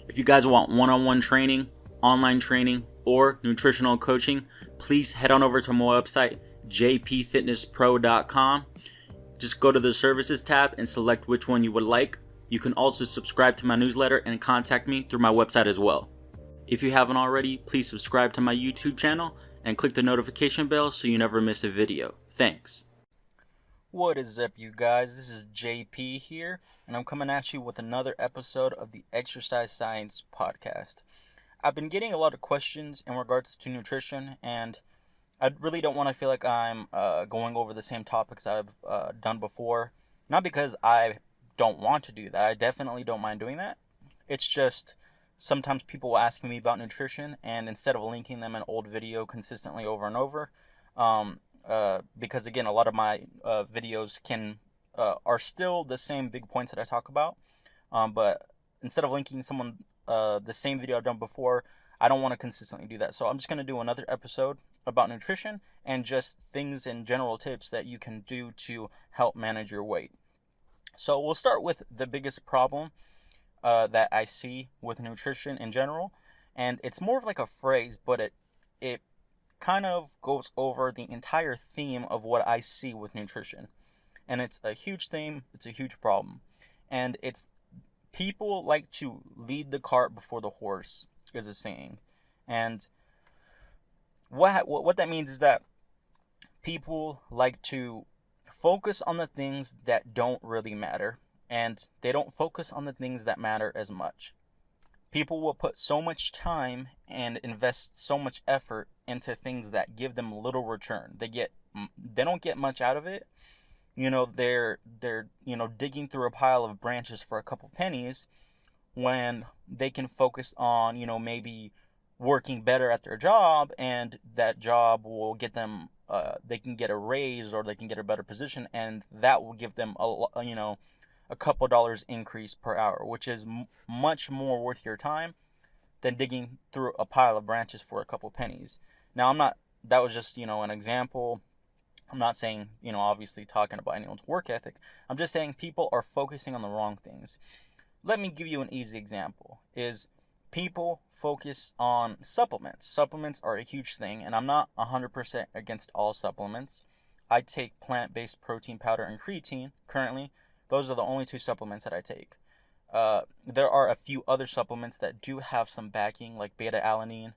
If you guys want one-on-one training, online training, or nutritional coaching, please head on over to my website, jpfitnesspro.com. Just go to the services tab and select which one you would like. You can also subscribe to my newsletter and contact me through my website as well. If you haven't already, please subscribe to my YouTube channel and click the notification bell so you never miss a video. Thanks. What is up, you guys? This is JP here, and I'm coming at you with another episode of the Exercise Science Podcast. I've been getting a lot of questions in regards to nutrition, and I really don't want to feel like I'm going over the same topics I've done before. Not because I don't want to do that. I definitely don't mind doing that. It's just sometimes people will ask me about nutrition, and instead of linking them an old video consistently over and over, because again, a lot of my videos are still the same big points that I talk about, but instead of linking someone the same video I've done before, I don't want to consistently do that. So I'm just going to do another episode about nutrition and just things and general tips that you can do to help manage your weight. So we'll start with the biggest problem that I see with nutrition in general, and it's more of like a phrase, but it kind of goes over the entire theme of what I see with nutrition. And it's a huge theme, it's a huge problem. And it's people like to lead the cart before the horse, is a saying. And what that means is that people like to focus on the things that don't really matter, and they don't focus on the things that matter as much. People will put so much time and invest so much effort into things that give them little return. They don't get much out of it. They're digging through a pile of branches for a couple pennies when they can focus on, maybe working better at their job, and that job will get them they can get a raise, or they can get a better position, and that will give them a couple dollars increase per hour, which is much more worth your time than digging through a pile of branches for a couple pennies. Now, that was just, an example. I'm not saying, obviously talking about anyone's work ethic. I'm just saying people are focusing on the wrong things. Let me give you an easy example, is people focus on supplements. Supplements are a huge thing, and I'm not 100% against all supplements. I take plant-based protein powder and creatine currently. Those are the only two supplements that I take. There are a few other supplements that do have some backing, like beta-alanine,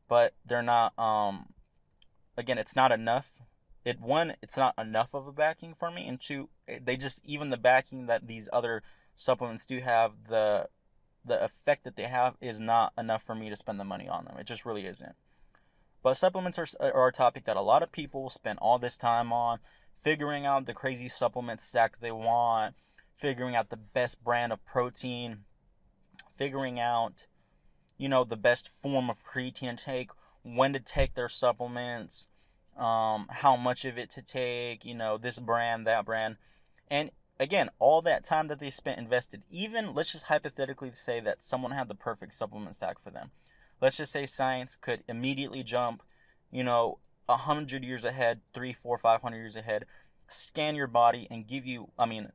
but they're not, again, it's not enough. It's not enough of a backing for me, and two, even the backing that these other supplements do have, the effect that they have is not enough for me to spend the money on them. It just really isn't. But supplements are a topic that a lot of people spend all this time on, figuring out the crazy supplement stack they want, figuring out the best brand of protein, figuring out, the best form of creatine to take, when to take their supplements, how much of it to take, this brand, that brand. And again, all that time that they spent invested, even let's just hypothetically say that someone had the perfect supplement stack for them. Let's just say science could immediately jump, 100 years ahead, 300, 400, 500 years ahead, scan your body and give you,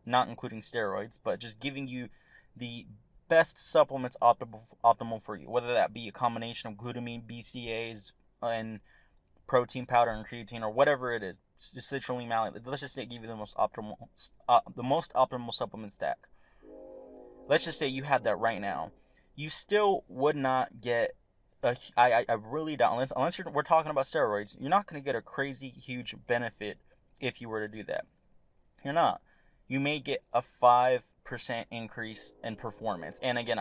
not including steroids, but just giving you the best supplements optimal for you, whether that be a combination of glutamine, BCAAs, and protein powder and creatine, or whatever it is, citrulline, malate. Let's just say give you the most optimal supplement stack. Let's just say you had that right now. You still would not get I really doubt, unless we're talking about steroids, you're not going to get a crazy huge benefit if you were to do that. You're not. You may get a 5% increase in performance. And again,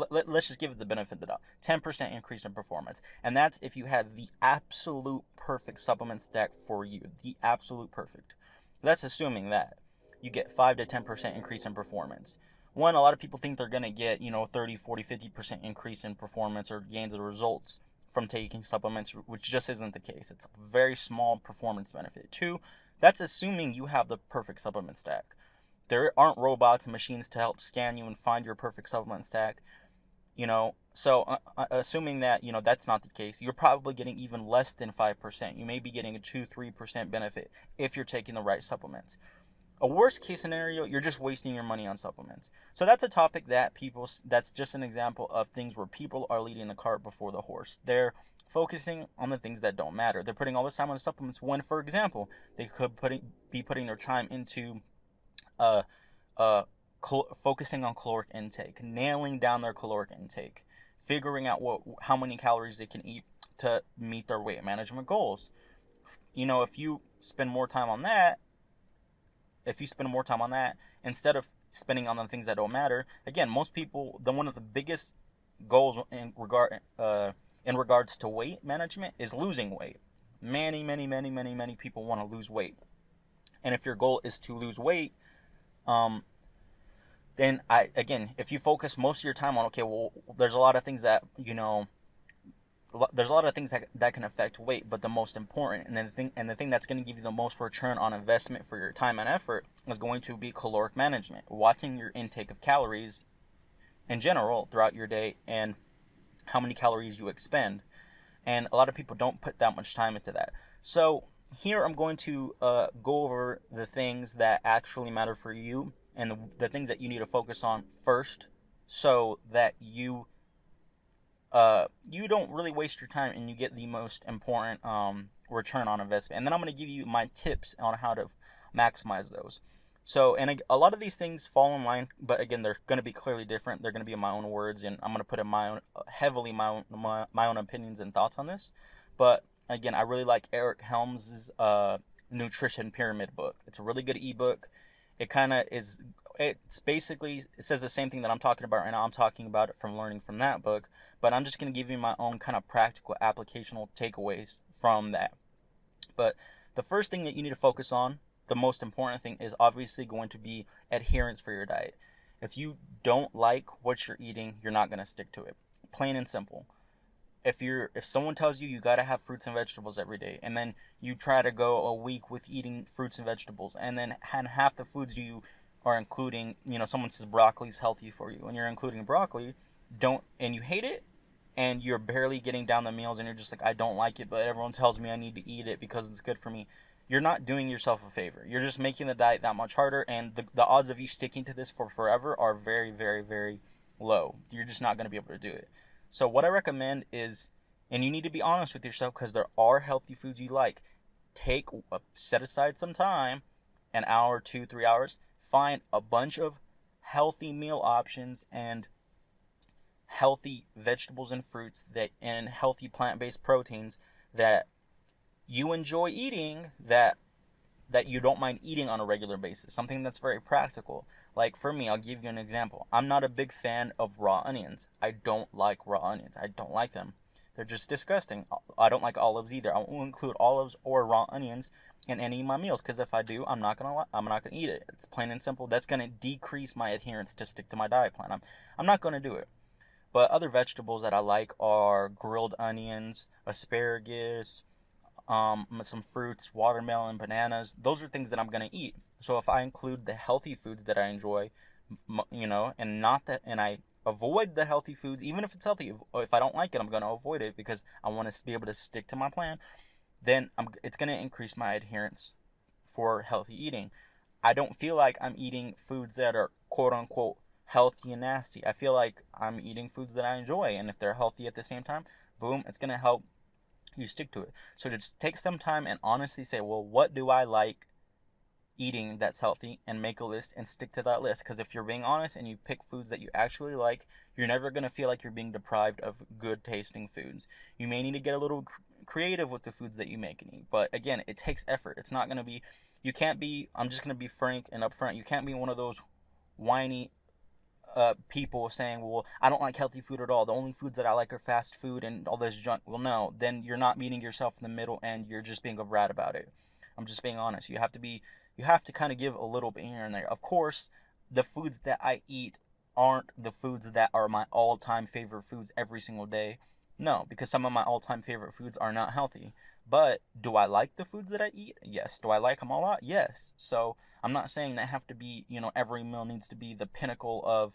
let's just give it the benefit of the doubt. 10% increase in performance. And that's if you had the absolute perfect supplement stack for you. The absolute perfect. That's assuming that you get 5 to 10% increase in performance. One, a lot of people think they're going to get, 30, 40, 50% increase in performance or gains of results from taking supplements, which just isn't the case. It's a very small performance benefit. Two, that's assuming you have the perfect supplement stack. There aren't robots and machines to help scan you and find your perfect supplement stack. So assuming that, that's not the case, you're probably getting even less than 5%. You may be getting a 2-3% benefit if you're taking the right supplements. A worst case scenario, you're just wasting your money on supplements. So that's a topic that that's just an example of things where people are leading the cart before the horse. They're focusing on the things that don't matter. They're putting all this time on the supplements when, for example, they could be putting their time into uh, uh, focusing on caloric intake, nailing down their caloric intake, figuring out how many calories they can eat to meet their weight management goals. If you spend more time on that, instead of spending on the things that don't matter, again, most people, one of the biggest goals in regards to weight management is losing weight. Many people want to lose weight, and if your goal is to lose weight, um, then if you focus most of your time on, okay, well, there's a lot of things that can affect weight, but the most important and the thing that's going to give you the most return on investment for your time and effort is going to be caloric management, watching your intake of calories in general throughout your day and how many calories you expend. And a lot of people don't put that much time into that. So here I'm going to go over the things that actually matter for you and the things that you need to focus on first, so that you don't really waste your time and you get the most important return on investment. And then I'm going to give you my tips on how to maximize those. So, and a lot of these things fall in line, but again, they're going to be clearly different. They're going to be in my own words, and I'm going to put in my own opinions and thoughts on this. But again, I really like Eric Helms's Nutrition Pyramid book. It's a really good ebook. It's basically, it says the same thing that I'm talking about right now. I'm talking about it from learning from that book, but I'm just going to give you my own kind of practical applicational takeaways from that. But the first thing that you need to focus on, the most important thing, is obviously going to be adherence for your diet. If you don't like what you're eating, you're not going to stick to it. Plain and simple. If someone tells you got to have fruits and vegetables every day, and then you try to go a week with eating fruits and vegetables, and then half the foods you are including, someone says broccoli is healthy for you, and you're including broccoli, and you hate it, and you're barely getting down the meals, and you're just like, I don't like it, but everyone tells me I need to eat it because it's good for me. You're not doing yourself a favor. You're just making the diet that much harder, and the odds of you sticking to this for forever are very, very, very low. You're just not going to be able to do it. So what I recommend is, and you need to be honest with yourself, because there are healthy foods you like. Set aside some time, an hour, 2, 3 hours, find a bunch of healthy meal options and healthy vegetables and fruits and healthy plant-based proteins that you enjoy eating, that you don't mind eating on a regular basis. Something that's very practical. Like for me, I'll give you an example. I'm not a big fan of raw onions. I don't like raw onions. I don't like them. They're just disgusting. I don't like olives either. I won't include olives or raw onions in any of my meals, because if I do, I'm not gonna eat it. It's plain and simple. That's gonna decrease my adherence to stick to my diet plan. I'm not gonna do it. But other vegetables that I like are grilled onions, asparagus, some fruits, watermelon, bananas. Those are things that I'm gonna eat. So if I include the healthy foods that I enjoy, and not that, and I avoid the healthy foods, even if it's healthy, if I don't like it, I'm gonna avoid it because I want to be able to stick to my plan. Then it's gonna increase my adherence for healthy eating. I don't feel like I'm eating foods that are quote unquote healthy and nasty. I feel like I'm eating foods that I enjoy, and if they're healthy at the same time, boom, it's gonna help you stick to it. So just take some time and honestly say, well, what do I like eating that's healthy, and make a list and stick to that list. Because if you're being honest and you pick foods that you actually like, you're never going to feel like you're being deprived of good tasting foods. You may need to get a little creative with the foods that you make and eat, but again, it takes effort. It's not going to be, you can't be, I'm just going to be frank and upfront, you can't be one of those whiny people saying, well, I don't like healthy food at all. The only foods that I like are fast food and all this junk. Well, no, then you're not meeting yourself in the middle, and you're just being a brat about it. I'm just being honest. You have to kind of give a little bit here and there. Of course, the foods that I eat aren't the foods that are my all-time favorite foods every single day. No, because some of my all-time favorite foods are not healthy. But do I like the foods that I eat? Yes. Do I like them a lot? Yes. So I'm not saying that have to be, every meal needs to be the pinnacle of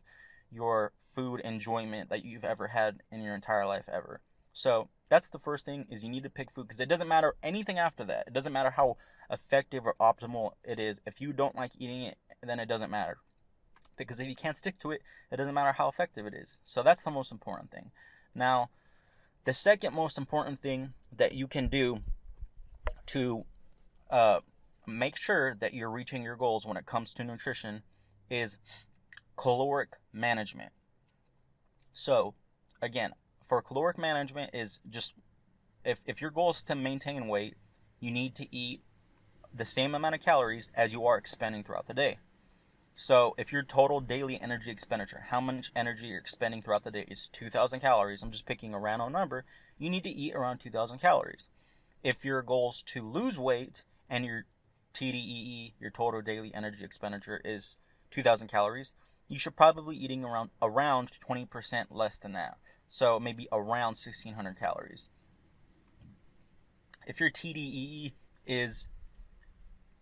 your food enjoyment that you've ever had in your entire life ever. So That's the first thing, is you need to pick food, because it doesn't matter anything after that. It doesn't matter how effective or optimal it is. If you don't like eating it, then it doesn't matter. Because if you can't stick to it, it doesn't matter how effective it is. So that's the most important thing. Now, the second most important thing that you can do to make sure that you're reaching your goals when it comes to nutrition is caloric management. So, again, for caloric management is just, if your goal is to maintain weight, you need to eat the same amount of calories as you are expending throughout the day. So if your total daily energy expenditure, how much energy you're expending throughout the day, is 2,000 calories, I'm just picking a random number, you need to eat around 2,000 calories. If your goal is to lose weight and your TDEE, your total daily energy expenditure, is 2,000 calories, you should probably be eating around 20% less than that. So maybe around 1,600 calories. If your TDEE is,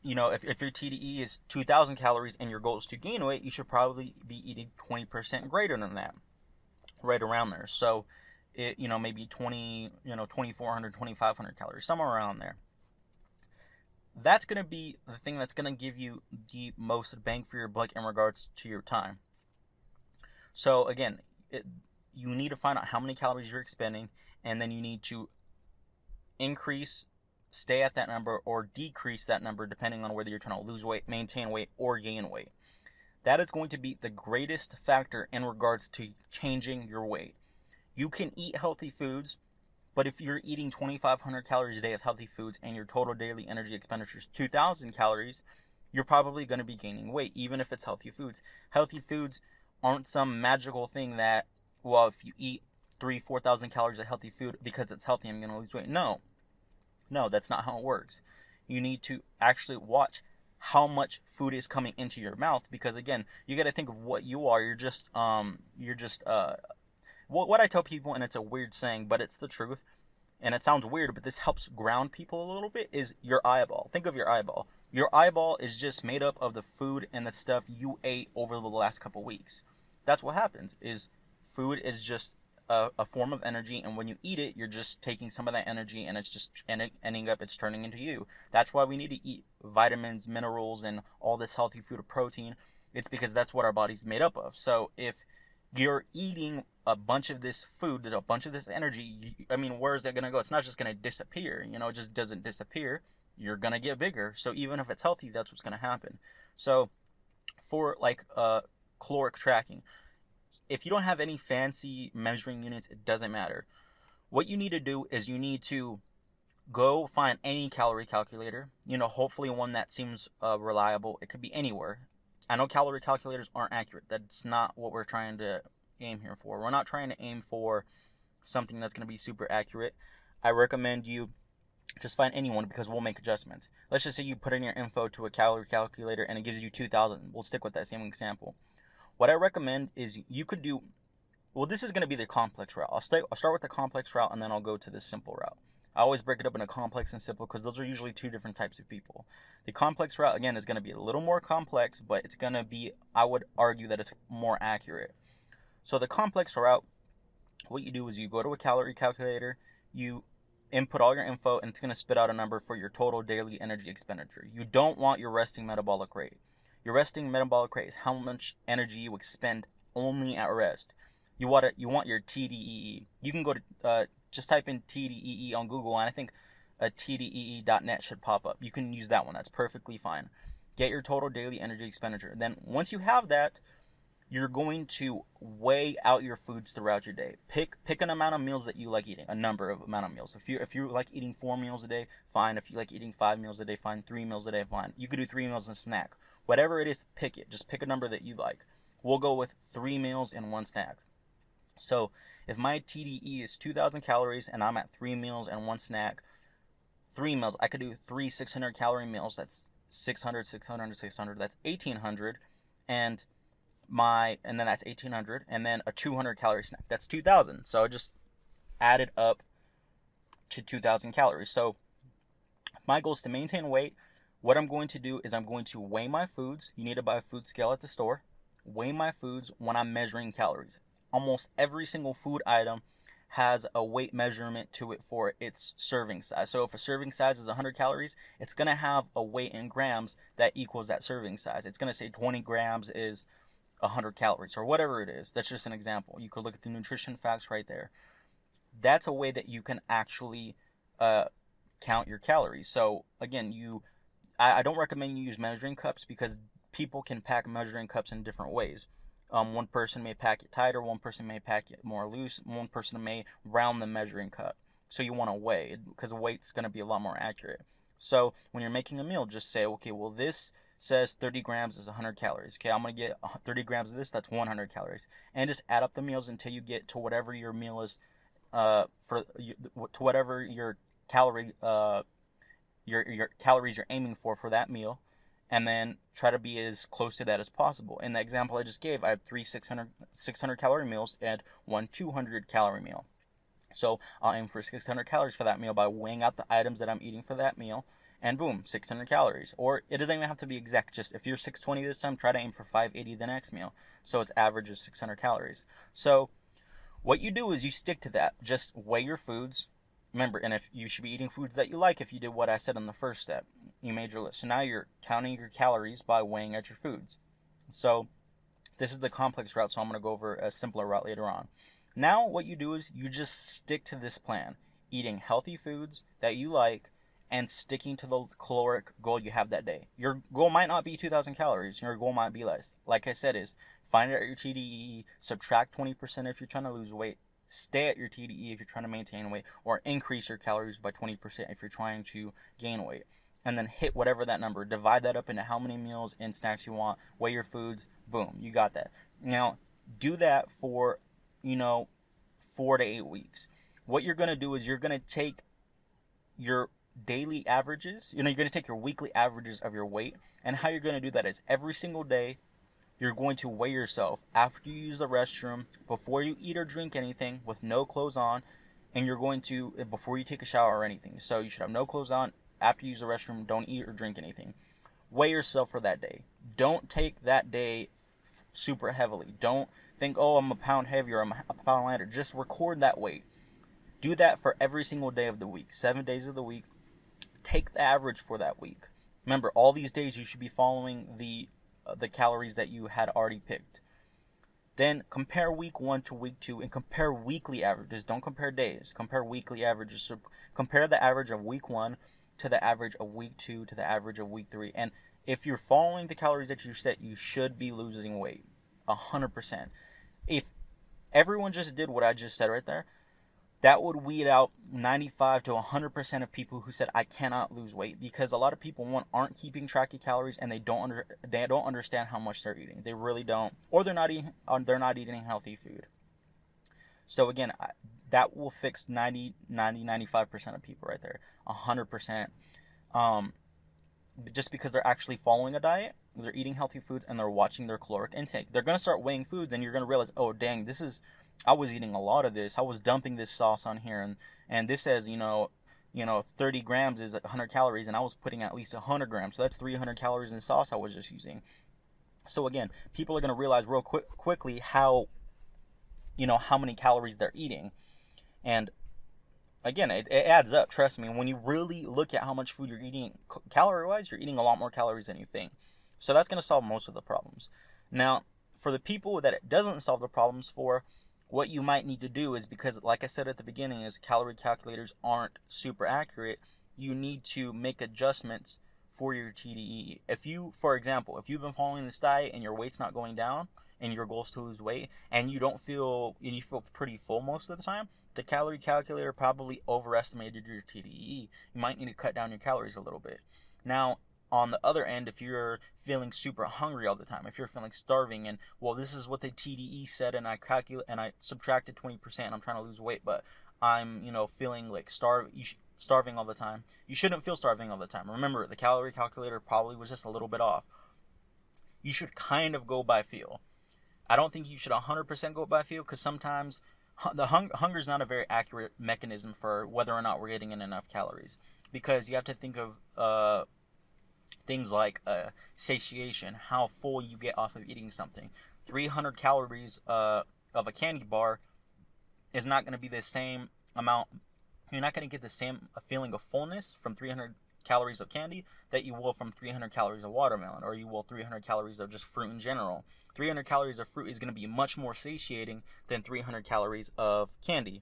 if your TDE is 2,000 calories and your goal is to gain weight, you should probably be eating 20% greater than that, right around there. So, maybe 2,400, 2,500 calories, somewhere around there. That's going to be the thing that's going to give you the most bang for your buck in regards to your time. So, again, you need to find out how many calories you're expending, and then you need to stay at that number, or decrease that number depending on whether you're trying to lose weight, maintain weight, or gain weight. That is going to be the greatest factor in regards to changing your weight. You can eat healthy foods, but if you're eating 2,500 calories a day of healthy foods and your total daily energy expenditure is 2,000 calories, you're probably going to be gaining weight, even if it's healthy foods. Healthy foods aren't some magical thing that, well, if you eat 4,000 calories of healthy food, because it's healthy, I'm going to lose weight. No, that's not how it works. You need to actually watch how much food is coming into your mouth, because again, you got to think of what you are. What I tell people, and it's a weird saying, but it's the truth, and it sounds weird, but this helps ground people a little bit, is your eyeball. Think of your eyeball. Your eyeball is just made up of the food and the stuff you ate over the last couple weeks. That's what happens, is food is just a form of energy, and when you eat it, you're just taking some of that energy, and it's turning into you. That's why we need to eat vitamins, minerals, and all this healthy food of protein. It's because that's what our body's made up of. So if you're eating a bunch of this food, a bunch of this energy, where is that going to go? It's not just going to disappear. It just doesn't disappear. You're going to get bigger. So even if it's healthy, that's what's going to happen. So for caloric tracking, if you don't have any fancy measuring units, it doesn't matter. What you need to do is you need to go find any calorie calculator, hopefully one that seems reliable. It could be anywhere. I know calorie calculators aren't accurate. That's not what we're trying to aim here for. We're not trying to aim for something that's going to be super accurate. I recommend you just find anyone, because we'll make adjustments. Let's just say you put in your info to a calorie calculator and it gives you 2,000. We'll stick with that same example. What I recommend is you could do, this is going to be the complex route. I'll start with the complex route, and then I'll go to the simple route. I always break it up into complex and simple, because those are usually two different types of people. The complex route, again, is going to be a little more complex, but it's going to be, I would argue that it's more accurate. So the complex route, what you do is you go to a calorie calculator, you input all your info, and it's going to spit out a number for your total daily energy expenditure. You don't want your resting metabolic rate. Your resting metabolic rate is how much energy you expend only at rest. You want your TDEE. You can go to just type in TDEE on Google, and I think TDEE.net should pop up. You can use that one. That's perfectly fine. Get your total daily energy expenditure. Then once you have that, you're going to weigh out your foods throughout your day. Pick an amount of meals that you like eating, a number of amount of meals. If you like eating 4 meals a day, fine. If you like eating 5 meals a day, fine. 3 meals a day, fine. You could do 3 meals and a snack. Whatever it is, pick it. Just pick a number that you like. We'll go with 3 meals and 1 snack. So if my TDE is 2,000 calories and I'm at 3 meals and 1 snack, 3 meals, I could do 3 600 calorie meals. That's 600, 600, 600. That's 1,800. And then that's 1,800. And then a 200 calorie snack. That's 2,000. So I just added up to 2,000 calories. So if my goal is to maintain weight, what I'm going to do is I'm going to weigh my foods. You need to buy a food scale at the store. Weigh my foods when I'm measuring calories. Almost every single food item has a weight measurement to it for its serving size. So if a serving size is 100 calories, it's going to have a weight in grams that equals that serving size. It's going to say 20 grams is 100 calories or whatever it is. That's just an example. You could look at the nutrition facts right there. That's a way that you can actually uh, count your calories. So again, I don't recommend you use measuring cups because people can pack measuring cups in different ways. One person may pack it tighter, one person may pack it more loose, one person may round the measuring cup. So you want to weigh because weight's going to be a lot more accurate. So when you're making a meal, just say, okay, well, this says 30 grams is 100 calories. Okay, I'm going to get 30 grams of this, that's 100 calories. And just add up the meals until you get to whatever your meal is, to whatever your calorie, your calories you're aiming for that meal, and then try to be as close to that as possible. In the example I just gave, I have three 600 calorie meals and one 200 calorie meal. So I'll aim for 600 calories for that meal by weighing out the items that I'm eating for that meal, and boom, 600 calories. Or it doesn't even have to be exact. Just if you're 620 this time, try to aim for 580 the next meal. So it's average of 600 calories. So what you do is you stick to that. Just weigh your foods. Remember, and if you should be eating foods that you like if you did what I said in the first step. You made your list. So now you're counting your calories by weighing out your foods. So this is the complex route, so I'm going to go over a simpler route later on. Now what you do is you just stick to this plan. Eating healthy foods that you like and sticking to the caloric goal you have that day. Your goal might not be 2,000 calories. Your goal might be less. Like I said, is find out your TDEE, subtract 20% if you're trying to lose weight, stay at your TDE if you're trying to maintain weight, or increase your calories by 20% if you're trying to gain weight. And then hit whatever that number. Divide that up into how many meals and snacks you want. Weigh your foods. Boom, you got that. Now, do that for, 4 to 8 weeks. What you're going to do is you're going to take your daily averages, you're going to take your weekly averages of your weight, and how you're going to do that is every single day you're going to weigh yourself after you use the restroom, before you eat or drink anything, with no clothes on, and you're going to, before you take a shower or anything. So you should have no clothes on. After you use the restroom, don't eat or drink anything. Weigh yourself for that day. Don't take that day super heavily. Don't think, oh, I'm a pound heavier, I'm a pound lighter. Just record that weight. Do that for every single day of the week, 7 days of the week. Take the average for that week. Remember, all these days you should be following the calories that you had already picked. Then compare week 1 to week 2 and compare weekly averages. Don't compare days. Compare weekly averages. So compare the average of week 1 to the average of week 2 to the average of week 3. And if you're following the calories that you set, you should be losing weight. 100%. If everyone just did what I just said right there, that would weed out 95 to 100% of people who said I cannot lose weight, because a lot of people aren't keeping track of calories and they don't understand how much they're eating. They really don't, or they're not eating healthy food. So again, that will fix 95% of people right there. 100%. Just because they're actually following a diet, they're eating healthy foods, and they're watching their caloric intake. They're going to start weighing foods, and you're going to realize, oh dang, I was eating a lot of this. I was dumping this sauce on here, and this says 30 grams is 100 calories, and I was putting at least 100 grams. So that's 300 calories in sauce I was just using. So again, people are going to realize real quickly how many calories they're eating, and again, it adds up. Trust me. When you really look at how much food you're eating calorie-wise, you're eating a lot more calories than you think. So that's going to solve most of the problems. Now, for the people that it doesn't solve the problems for, what you might need to do is, because like I said at the beginning, is calorie calculators aren't super accurate, you need to make adjustments for your TDE. For example, if you've been following this diet and your weight's not going down and your goal is to lose weight, and you feel pretty full most of the time, the calorie calculator probably overestimated your TDE. You might need to cut down your calories a little bit. Now, on the other end, if you're feeling super hungry all the time, if you're feeling starving, and well, this is what the TDE said, and I subtracted 20%, I'm trying to lose weight, but I'm feeling like starving all the time. You shouldn't feel starving all the time. Remember, the calorie calculator probably was just a little bit off. You should kind of go by feel. I don't think you should 100% go by feel, because sometimes the hunger is not a very accurate mechanism for whether or not we're getting in enough calories, because you have to think of things like satiation, how full you get off of eating something. 300 calories of a candy bar is not going to be the same amount. You're not going to get the same feeling of fullness from 300 calories of candy that you will from 300 calories of watermelon, or you will 300 calories of just fruit in general. 300 calories of fruit is going to be much more satiating than 300 calories of candy.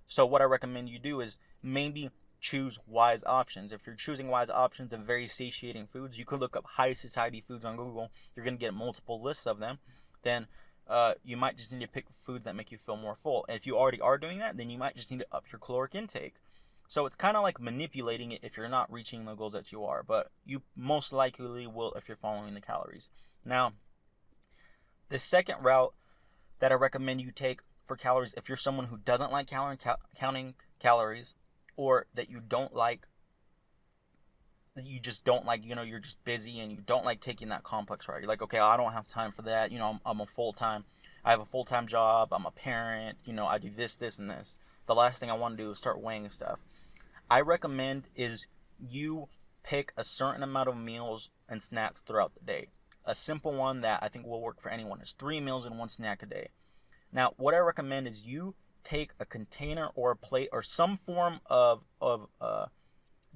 So what I recommend you do is maybe choose wise options. If you're choosing wise options of very satiating foods, you could look up high satiety foods on Google. You're going to get multiple lists of them. Then you might just need to pick foods that make you feel more full. And if you already are doing that, then you might just need to up your caloric intake. So it's kind of like manipulating it if you're not reaching the goals that you are, but you most likely will if you're following the calories. Now, the second route that I recommend you take for calories, if you're someone who doesn't like counting calories, or that you don't like, you just don't like, you're just busy and you don't like taking that complex route. You're like, okay, I don't have time for that. I'm a full-time, I have a full-time job. I'm a parent. I do this, this, and this. The last thing I want to do is start weighing stuff. I recommend is you pick a certain amount of meals and snacks throughout the day. A simple one that I think will work for anyone is 3 meals and 1 snack a day. Now, what I recommend is you take a container or a plate or some form of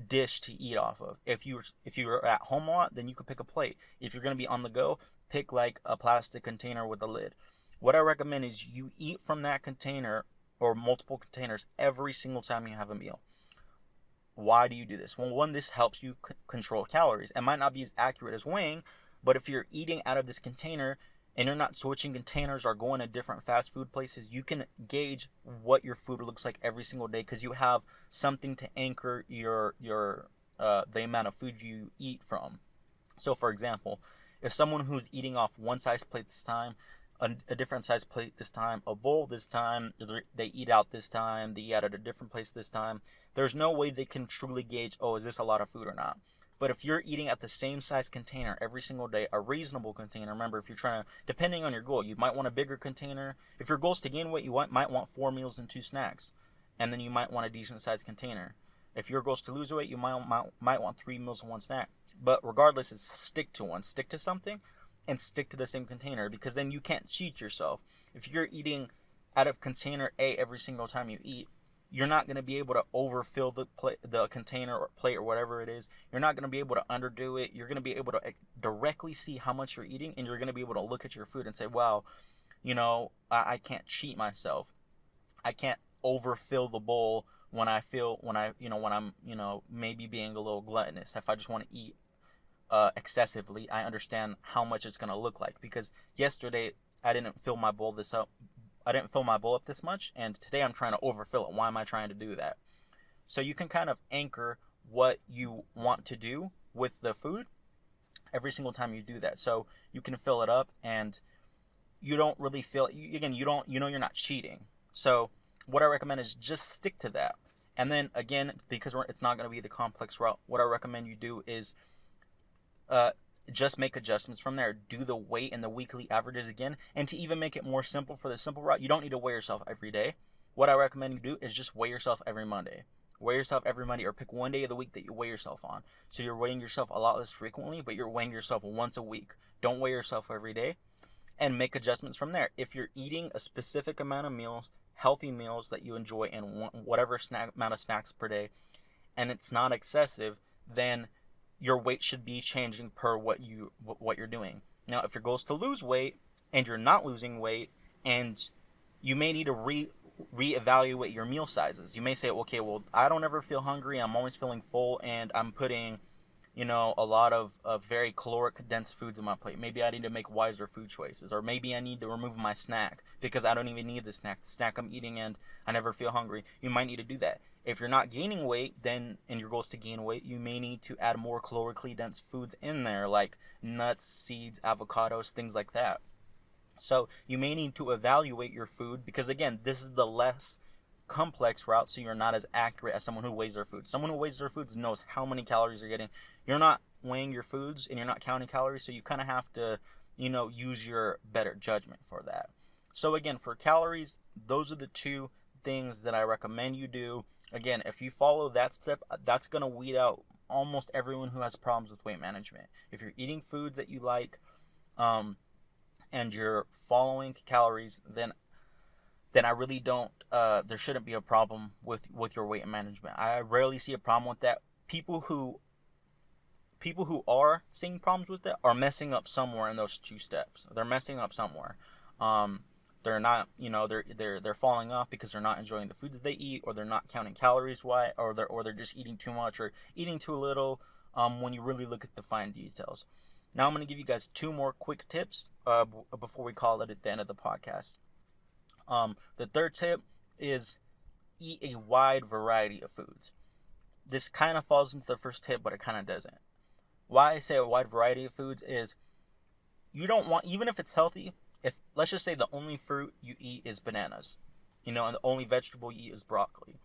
dish to eat off of. If you're at home a lot, then you could pick a plate. If you're going to be on the go, pick like a plastic container with a lid. What I recommend is you eat from that container or multiple containers every single time you have a meal. Why do you do this? Well, one, this helps you control calories. It might not be as accurate as weighing, but if you're eating out of this container and you're not switching containers or going to different fast food places, you can gauge what your food looks like every single day because you have something to anchor your the amount of food you eat from. So, for example, if someone who's eating off one size plate this time, a different size plate this time, a bowl this time, they eat out this time, they eat out at a different place this time, there's no way they can truly gauge, oh, is this a lot of food or not? But if you're eating at the same size container every single day, a reasonable container, remember, if you're trying to, depending on your goal, you might want a bigger container. If your goal is to gain weight, you might want 4 meals and 2 snacks. And then you might want a decent sized container. If your goal is to lose weight, you might want 3 meals and 1 snack. But regardless, it's stick to one. Stick to something and stick to the same container because then you can't cheat yourself. If you're eating out of container A every single time you eat, you're not going to be able to overfill the container or plate or whatever it is. You're not going to be able to underdo it. You're going to be able to directly see how much you're eating, and you're going to be able to look at your food and say, wow, I can't cheat myself. I can't overfill the bowl when I'm maybe being a little gluttonous. If I just want to eat excessively, I understand how much it's going to look like because yesterday I didn't fill my bowl up this much, and today I'm trying to overfill it. Why am I trying to do that? So you can kind of anchor what you want to do with the food every single time you do that. So you can fill it up, and you don't really feel again. You're not cheating. So what I recommend is just stick to that. And then again, because it's not going to be the complex route, what I recommend you do is just make adjustments from there. Do the weight and the weekly averages again. And to even make it more simple for the simple route, you don't need to weigh yourself every day. What I recommend you do is just weigh yourself every Monday. Weigh yourself every Monday, or pick one day of the week that you weigh yourself on. So you're weighing yourself a lot less frequently, but you're weighing yourself once a week. Don't weigh yourself every day, and make adjustments from there. If you're eating a specific amount of meals, healthy meals that you enjoy, and whatever amount of snacks per day, and it's not excessive, then your weight should be changing per what you're doing. Now, if your goal is to lose weight and you're not losing weight, and you may need to reevaluate your meal sizes. You may say, okay, well, I don't ever feel hungry. I'm always feeling full, and I'm putting, a lot of very caloric dense foods on my plate. Maybe I need to make wiser food choices, or maybe I need to remove my snack because I don't even need the snack I'm eating, and I never feel hungry. You might need to do that. If you're not gaining weight, then, and your goal is to gain weight, you may need to add more calorically dense foods in there, like nuts, seeds, avocados, things like that. So you may need to evaluate your food because, again, this is the less complex route, so you're not as accurate as someone who weighs their food. Someone who weighs their foods knows how many calories you're getting. You're not weighing your foods and you're not counting calories, so you kind of have to, use your better judgment for that. So again, for calories, those are the 2 things that I recommend you do. Again, if you follow that step, that's going to weed out almost everyone who has problems with weight management. If you're eating foods that you like, and you're following calories, then then I really don't. There shouldn't be a problem with your weight management. I rarely see a problem with that. People who are seeing problems with it are messing up somewhere in those two steps. They're messing up somewhere. Um, they're not, they're falling off because they're not enjoying the foods they eat, or they're not counting calories right, or they're just eating too much or eating too little. When you really look at the fine details. Now I'm going to give you guys two more quick tips before we call it at the end of the podcast. The third tip is eat a wide variety of foods. This kind of falls into the first tip, but it kind of doesn't. Why I say a wide variety of foods is you don't want, even if it's healthy, if let's just say the only fruit you eat is bananas, and the only vegetable you eat is broccoli.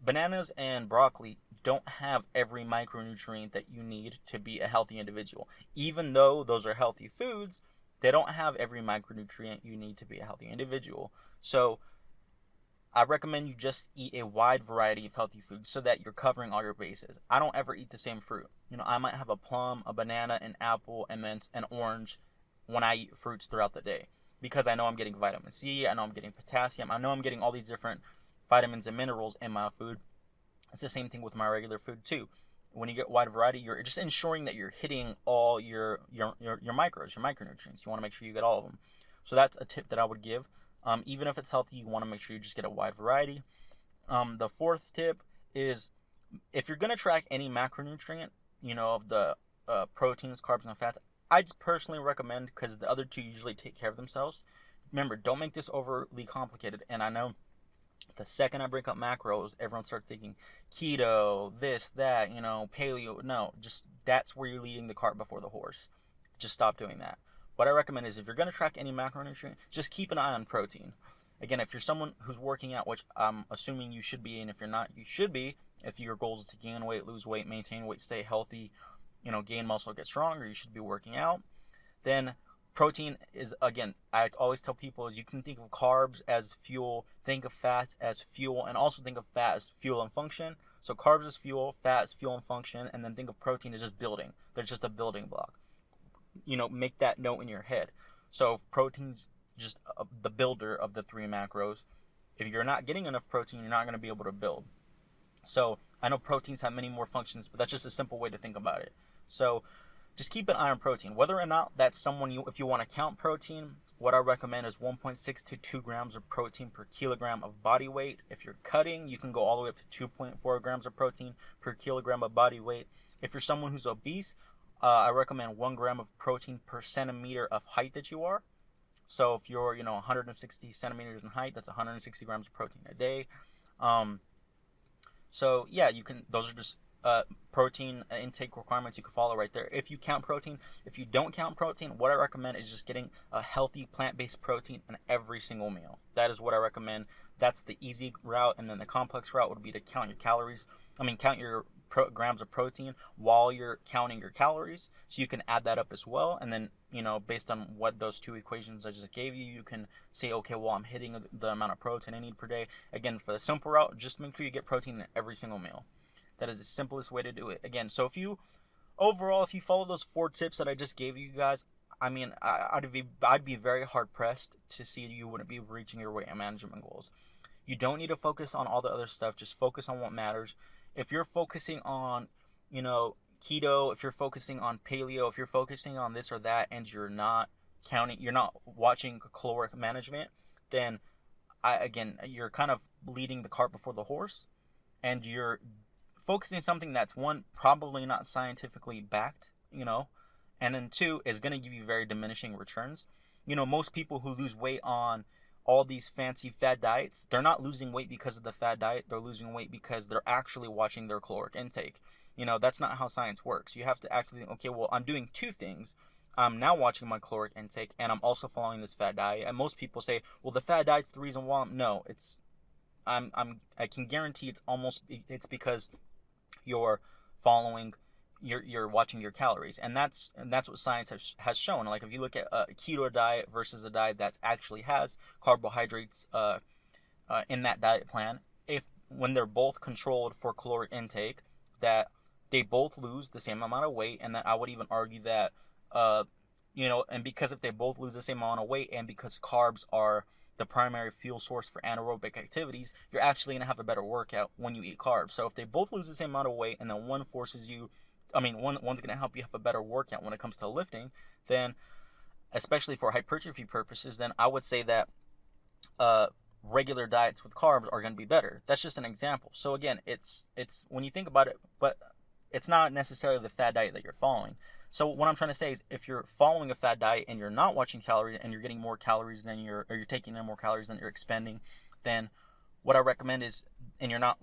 Bananas and broccoli don't have every micronutrient that you need to be a healthy individual. Even though those are healthy foods, they don't have every micronutrient you need to be a healthy individual. So I recommend you just eat a wide variety of healthy foods so that you're covering all your bases. I don't ever eat the same fruit. I might have a plum, a banana, an apple, and then an orange when I eat fruits throughout the day, because I know I'm getting vitamin C, I know I'm getting potassium, I know I'm getting all these different vitamins and minerals in my food. It's the same thing with my regular food too. When you get wide variety, you're just ensuring that you're hitting all your macros, your micronutrients. You want to make sure you get all of them. So that's a tip that I would give. Even if it's healthy, you want to make sure you just get a wide variety. The fourth tip is, if you're going to track any macronutrient, of the proteins, carbs, and fats, I just personally recommend, because the other two usually take care of themselves. Remember, don't make this overly complicated. And I know the second I bring up macros, everyone starts thinking keto, this, that, paleo. No, just that's where you're leading the cart before the horse. Just stop doing that. What I recommend is, if you're going to track any macronutrient, just keep an eye on protein. Again, if you're someone who's working out, which I'm assuming you should be, and if you're not, you should be, if your goal is to gain weight, lose weight, maintain weight, stay healthy, gain muscle, get stronger, you should be working out. Then protein is, again, I always tell people, is you can think of carbs as fuel, think of fats as fuel, and also think of fat as fuel and function. So carbs is fuel, fat is fuel and function, and then think of protein as just building. There's just a building block. Make that note in your head. So if protein's just the builder of the three macros, if you're not getting enough protein, you're not going to be able to build. So I know proteins have many more functions, but that's just a simple way to think about it. So just keep an eye on protein. Whether or not that's if you want to count protein, what I recommend is 1.6 to 2 grams of protein per kilogram of body weight. If you're cutting, you can go all the way up to 2.4 grams of protein per kilogram of body weight. If you're someone who's obese, I recommend 1 gram of protein per centimeter of height that you are. So if you're, 160 centimeters in height, that's 160 grams of protein a day. So yeah, those are just protein intake requirements you can follow right there. If you count protein, if you don't count protein, what I recommend is just getting a healthy plant-based protein in every single meal. That is what I recommend. That's the easy route, and then the complex route would be to count your grams of protein while you're counting your calories, so you can add that up as well. And then, based on what those two equations I just gave you, you can say, okay, well, I'm hitting the amount of protein I need per day. Again, for the simple route, just make sure you get protein in every single meal. That is the simplest way to do it. Again, so if you follow those 4 tips that I just gave you guys, I'd be very hard pressed to see you wouldn't be reaching your weight management goals. You don't need to focus on all the other stuff. Just focus on what matters. If you're focusing on, keto, if you're focusing on paleo, if you're focusing on this or that, and you're not watching caloric management, then you're kind of leading the cart before the horse, and you're focusing on something that's, one, probably not scientifically backed, and then 2, is going to give you very diminishing returns. Most people who lose weight on all these fancy fad diets, they're not losing weight because of the fad diet. They're losing weight because they're actually watching their caloric intake. That's not how science works. You have to actually think, okay, well, I'm doing 2 things. I'm now watching my caloric intake, and I'm also following this fad diet. And most people say, well, the fad diet's the reason why. No, I can guarantee it's because you're following, you're watching your calories, and that's what science has shown. Like, if you look at a keto diet versus a diet that actually has carbohydrates in that diet plan, when they're both controlled for caloric intake, that they both lose the same amount of weight. And that I would even argue that and because if they both lose the same amount of weight, and because carbs are the primary fuel source for anaerobic activities, you're actually going to have a better workout when you eat carbs. So if they both lose the same amount of weight and then one's going to help you have a better workout when it comes to lifting, then especially for hypertrophy purposes, then I would say that regular diets with carbs are going to be better. That's just an example. So again, it's when you think about it, but it's not necessarily the fad diet that you're following. So what I'm trying to say is, if you're following a fad diet and you're not watching calories and you're getting more calories than you're taking in more calories than you're expending, then what I recommend is, and you're not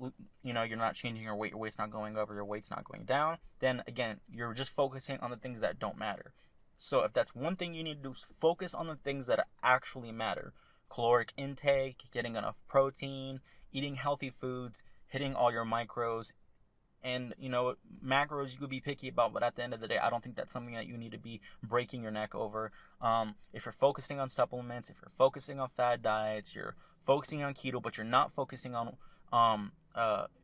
changing your weight, your weight's not going up or your weight's not going down, then again, you're just focusing on the things that don't matter. So if that's one thing you need to do, is focus on the things that actually matter. Caloric intake, getting enough protein, eating healthy foods, hitting all your macros. And, macros you could be picky about, but at the end of the day, I don't think that's something that you need to be breaking your neck over. If you're focusing on supplements, if you're focusing on fad diets, you're focusing on keto, but you're not focusing on,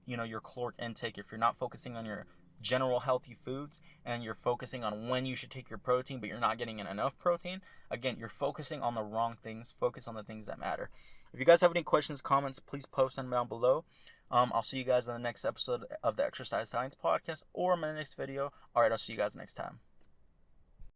your caloric intake, if you're not focusing on your general healthy foods, and you're focusing on when you should take your protein, but you're not getting in enough protein, again, you're focusing on the wrong things. Focus on the things that matter. If you guys have any questions, comments, please post them down below. I'll see you guys in the next episode of the Exercise Science Podcast or in my next video. All right, I'll see you guys next time.